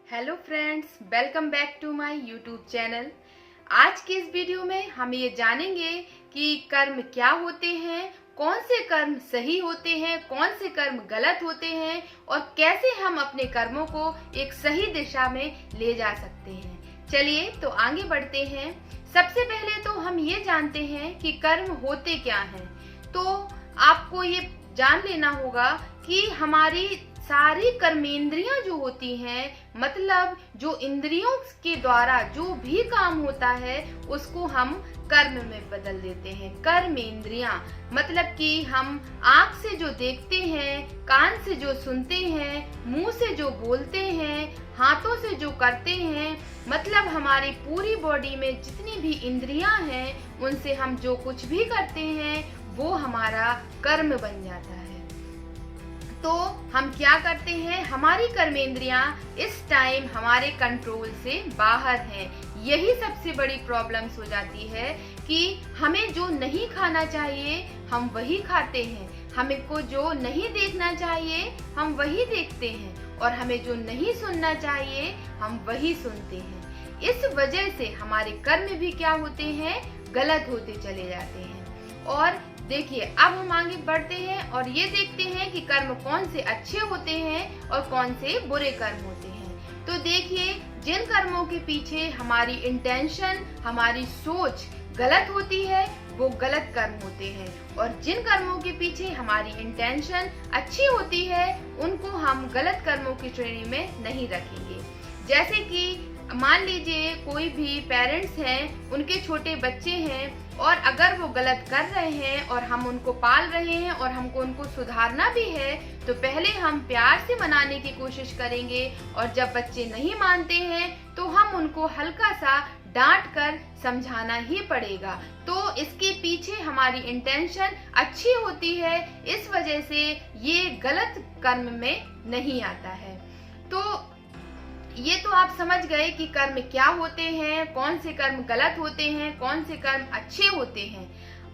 Hello friends, welcome back to my YouTube channel. आज के इस वीडियो में हम ये जानेंगे कि कर्म क्या होते हैं, कौन से कर्म सही होते हैं, कौन से कर्म गलत होते हैं और कैसे हम अपने कर्मों को एक सही दिशा में ले जा सकते हैं। चलिए तो आगे बढ़ते हैं। सबसे पहले तो हम ये जानते हैं कि कर्म होते क्या हैं। तो आपको ये जान लेना होगा कि हमारी सारी कर्मेंद्रियां जो होती हैं, मतलब जो इंद्रियों के द्वारा जो भी काम होता है उसको हम कर्म में बदल देते हैं। कर्मेंद्रियां मतलब कि हम आँख से जो देखते हैं, कान से जो सुनते हैं, मुंह से जो बोलते हैं, हाथों से जो करते हैं, मतलब हमारी पूरी बॉडी में जितनी भी इंद्रियां हैं उनसे हम जो कुछ भी करते हैं वो हमारा कर्म बन जाता है। तो हम क्या करते हैं, हमारी कर्मेंद्रियां इस टाइम हमारे कंट्रोल से बाहर हैं। यही सबसे बड़ी प्रॉब्लम्स हो जाती है कि हमें जो नहीं खाना चाहिए हम वही खाते हैं, हमें को जो नहीं देखना चाहिए हम वही देखते हैं और हमें जो नहीं सुनना चाहिए हम वही सुनते हैं। इस वजह से हमारे कर्म भी क्या होते हैं, गलत होते चले जाते हैं। और देखिए अब हम आगे बढ़ते हैं और ये देखते हैं कि कर्म कौन से अच्छे होते हैं और कौन से बुरे कर्म होते हैं। तो देखिए, जिन कर्मों के पीछे हमारी इंटेंशन, हमारी सोच गलत होती है वो गलत कर्म होते हैं, और जिन कर्मों के पीछे हमारी इंटेंशन अच्छी होती है उनको हम गलत कर्मों की श्रेणी में नहीं रखेंगे। जैसे कि मान लीजिए कोई भी पेरेंट्स हैं, उनके छोटे बच्चे हैं और अगर वो गलत कर रहे हैं और हम उनको पाल रहे हैं और हमको उनको सुधारना भी है तो पहले हम प्यार से मनाने की कोशिश करेंगे, और जब बच्चे नहीं मानते हैं तो हम उनको हल्का सा डांट कर समझाना ही पड़ेगा। तो इसके पीछे हमारी इंटेंशन अच्छी होती है, इस वजह से ये गलत कर्म में नहीं आता है। तो ये तो आप समझ गए कि कर्म क्या होते हैं, कौन से कर्म गलत होते हैं, कौन से कर्म अच्छे होते हैं।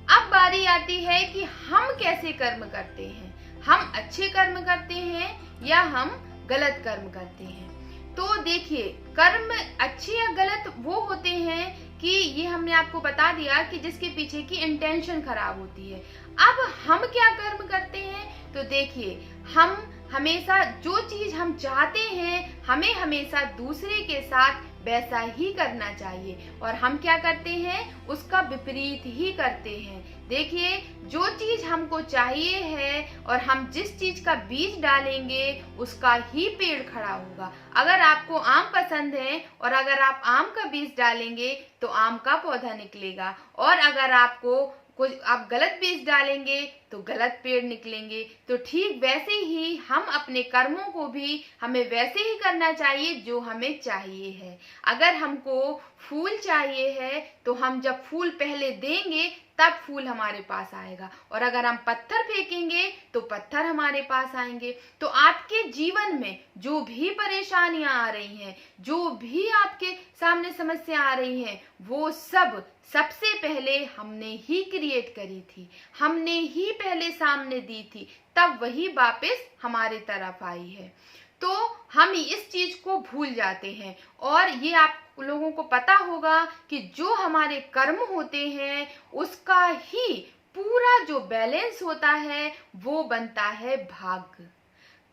अब बारी आती है कि हम कैसे कर्म करते हैं, हम अच्छे कर्म करते हैं या हम गलत कर्म करते हैं। तो देखिए, कर्म अच्छे या गलत वो होते हैं कि ये हमने आपको बता दिया कि जिसके पीछे की इंटेंशन खराब होती है। अब हम क्या कर्म करते हैं, तो देखिए, हम हमेशा जो चीज हम चाहते हैं हमें हमेशा दूसरे के साथ वैसा ही करना चाहिए, और हम क्या करते हैं, उसका विपरीत ही करते हैं। देखिए, जो चीज हमको चाहिए है और हम जिस चीज का बीज डालेंगे उसका ही पेड़ खड़ा होगा। अगर आपको आम पसंद है और अगर आप आम का बीज डालेंगे तो आम का पौधा निकलेगा, और अगर आपको कुछ आप गलत बीज डालेंगे तो गलत पेड़ निकलेंगे। तो ठीक वैसे ही हम अपने कर्मों को भी हमें वैसे ही करना चाहिए जो हमें चाहिए है। अगर हमको फूल चाहिए है तो हम जब फूल पहले देंगे तब फूल हमारे पास आएगा, और अगर हम पत्थर फेंकेंगे तो पत्थर हमारे पास आएंगे। तो आपके जीवन में जो भी परेशानियां आ रही हैं, जो भी आपके सामने समस्या आ रही हैं, वो सब सबसे पहले हमने ही क्रिएट करी थी, हमने ही पहले सामने दी थी, तब वही वापस हमारे तरफ आई है। तो हम इस चीज को भूल जाते हैं, और ये आप लोगों को पता होगा कि जो हमारे कर्म होते हैं उसका ही पूरा जो बैलेंस होता है वो बनता है भाग्य।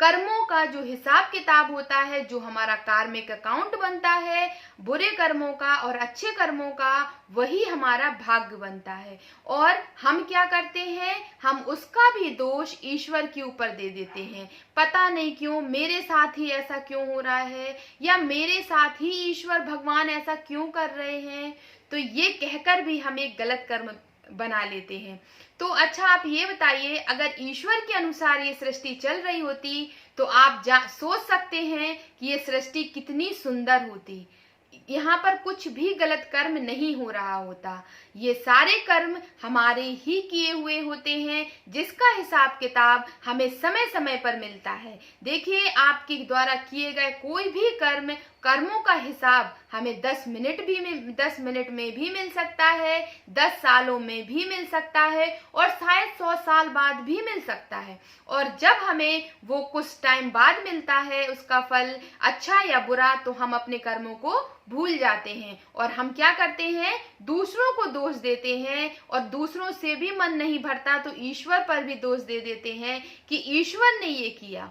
कर्मों का जो हिसाब किताब होता है, जो हमारा कार्मिक अकाउंट बनता है, बुरे कर्मों का और अच्छे कर्मों का, वही हमारा भाग्य बनता है। और हम क्या करते हैं, हम उसका भी दोष ईश्वर के ऊपर दे देते हैं। पता नहीं क्यों मेरे साथ ही ऐसा क्यों हो रहा है, या मेरे साथ ही ईश्वर भगवान ऐसा क्यों कर रहे हैं। तो ये कहकर भी हम एक गलत कर्म बना लेते हैं। तो अच्छा, आप ये बताइए, अगर ईश्वर के अनुसार ये सृष्टि चल रही होती तो आप सोच सकते हैं कि ये सृष्टि कितनी सुंदर होती। यहाँ पर कुछ भी गलत कर्म नहीं हो रहा होता। ये सारे कर्म हमारे ही किए हुए होते हैं, जिसका हिसाब किताब हमें समय समय पर मिलता है। देखिए, आपके द्वारा किए गए कोई भी कर्मों का हिसाब हमें 10 मिनट में भी मिल सकता है, 10 सालों में भी मिल सकता है, और शायद 100 साल बाद भी मिल सकता है। और जब हमें वो कुछ टाइम बाद मिलता है, उसका फल अच्छा या बुरा, तो हम अपने कर्मों को भूल जाते हैं और हम क्या करते हैं, दूसरों को दोष देते हैं, और दूसरों से भी मन नहीं भरता तो ईश्वर पर भी दोष दे देते हैं कि ईश्वर ने ये किया।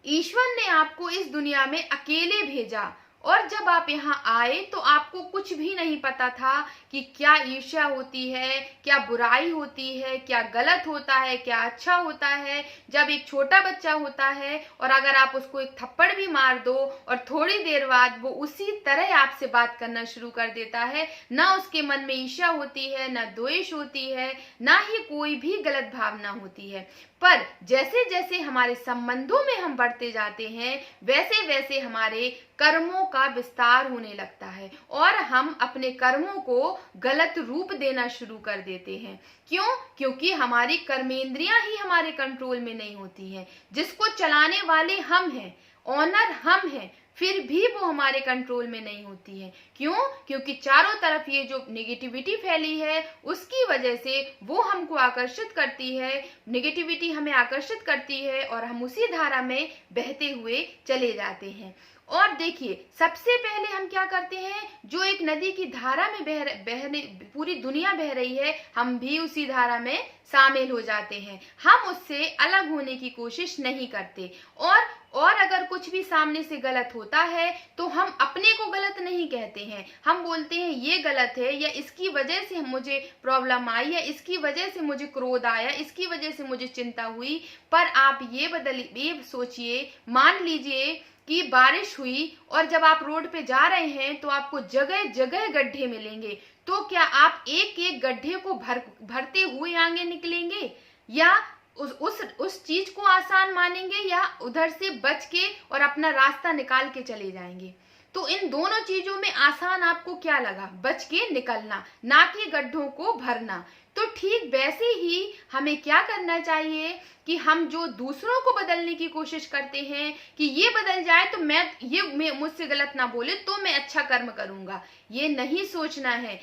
ईश्वर ने आपको इस दुनिया में अकेले भेजा, और जब आप यहाँ आए तो आपको कुछ भी नहीं पता था कि क्या ईर्ष्या होती है, क्या बुराई होती है, क्या गलत होता है, क्या अच्छा होता है। जब एक छोटा बच्चा होता है और अगर आप उसको एक थप्पड़ भी मार दो और थोड़ी देर बाद वो उसी तरह आपसे बात करना शुरू कर देता है, ना उसके मन में ईर्ष्या होती है, ना द्वेष होती है, ना ही कोई भी गलत भावना होती है। पर जैसे जैसे हमारे संबंधों में हम बढ़ते जाते हैं, वैसे वैसे हमारे कर्मों का विस्तार होने लगता है और हम अपने कर्मों को गलत रूप देना शुरू कर देते हैं। क्यों? क्योंकि हमारी कर्मेंद्रियां ही हमारे कंट्रोल में नहीं होती हैं। जिसको चलाने वाले हम हैं, ऑनर हम हैं, फिर भी वो हमारे कंट्रोल में नहीं होती है। क्यों? क्योंकि चारों तरफ ये जो नेगेटिविटी फैली है, उसकी वजह से वो हमको आकर्षित करती है, नेगेटिविटी हमें आकर्षित करती है और हम उसी धारा में बहते हुए चले जाते हैं। और देखिए, सबसे पहले हम क्या करते हैं, जो एक नदी की धारा में बहने पूरी दुनिया बह रही है, हम भी उसी धारा में शामिल हो जाते हैं। हम उससे अलग होने की कोशिश नहीं करते। और अगर कुछ भी सामने से गलत होता है तो हम अपने को गलत नहीं कहते हैं, हम बोलते हैं ये गलत है, या इसकी वजह से मुझे प्रॉब्लम आई, या इसकी वजह से मुझे क्रोध आया, इसकी वजह से मुझे चिंता हुई। पर आप ये सोचिए, मान लीजिए कि बारिश हुई और जब आप रोड पे जा रहे हैं तो आपको जगह जगह गड्ढे मिलेंगे, तो क्या आप एक एक गड्ढे को भरते हुए आगे निकलेंगे, या उस चीज को आसान मानेंगे, या उधर से बच के और अपना रास्ता निकाल के चले जाएंगे? तो इन दोनों चीजों में आसान आपको क्या लगा? बच के निकलना, ना कि गड्ढों को भरना। तो ठीक वैसे ही हमें क्या करना चाहिए कि हम जो दूसरों को बदलने की कोशिश करते हैं कि ये बदल जाए तो मैं मुझसे गलत ना बोले तो मैं अच्छा कर्म करूंगा, ये नहीं सोचना है।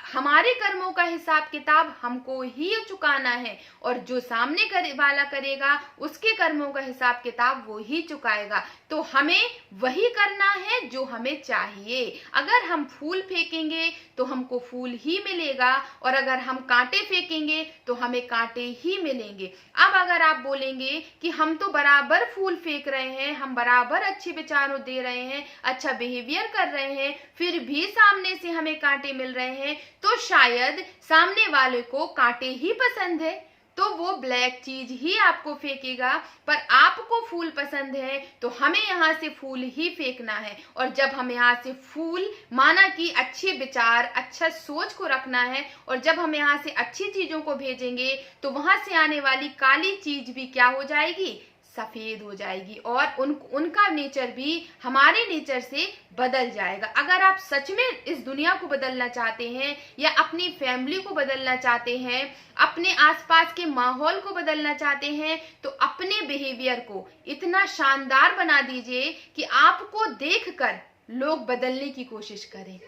हमारे कर्मों का हिसाब किताब हमको ही चुकाना है, और जो सामने वाला करेगा उसके कर्मों का हिसाब किताब वो ही चुकाएगा। तो हमें वही करना है जो हमें चाहिए। अगर हम फूल फेंकेंगे तो हमको फूल ही मिलेगा, और अगर हम कांटे फेंकेंगे तो हमें कांटे ही मिलेंगे। अब अगर आप बोलेंगे कि हम तो बराबर फूल फेंक रहे हैं, हम बराबर अच्छे विचारों दे रहे हैं, अच्छा बिहेवियर कर रहे हैं, फिर भी सामने से हमें कांटे मिल रहे हैं, तो शायद सामने वाले को कांटे ही पसंद है, तो वो ब्लैक चीज ही आपको फेंकेगा। पर आपको फूल पसंद है तो हमें यहाँ से फूल ही फेंकना है। और जब हम यहाँ से फूल, माना कि अच्छे विचार, अच्छा सोच को रखना है, और जब हम यहाँ से अच्छी चीजों को भेजेंगे तो वहां से आने वाली काली चीज भी क्या हो जाएगी? सफेद हो जाएगी, और उनका नेचर भी हमारे नेचर से बदल जाएगा। अगर आप सच में इस दुनिया को बदलना चाहते हैं, या अपनी फैमिली को बदलना चाहते हैं, अपने आसपास के माहौल को बदलना चाहते हैं, तो अपने बिहेवियर को इतना शानदार बना दीजिए कि आपको देखकर लोग बदलने की कोशिश करें।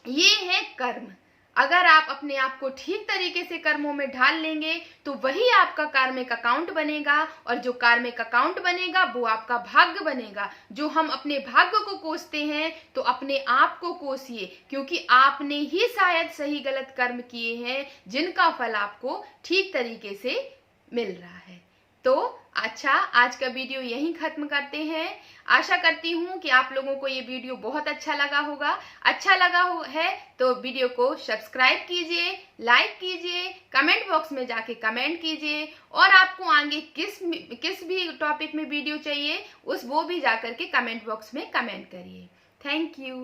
ये है कर्म। अगर आप अपने आप को ठीक तरीके से कर्मों में ढाल लेंगे तो वही आपका कार्मिक अकाउंट बनेगा, और जो कार्मिक अकाउंट बनेगा वो आपका भाग्य बनेगा। जो हम अपने भाग्य को कोसते हैं तो अपने आप को कोसिए, क्योंकि आपने ही शायद सही गलत कर्म किए हैं जिनका फल आपको ठीक तरीके से मिल रहा है। तो अच्छा, आज का वीडियो यहीं खत्म करते हैं। आशा करती हूँ कि आप लोगों को ये वीडियो बहुत अच्छा लगा होगा। अच्छा लगा है तो वीडियो को सब्सक्राइब कीजिए, लाइक कीजिए, कमेंट बॉक्स में जाके कमेंट कीजिए, और आपको आगे किस भी टॉपिक में वीडियो चाहिए वो भी जाकर के कमेंट बॉक्स में कमेंट करिए। Thank you.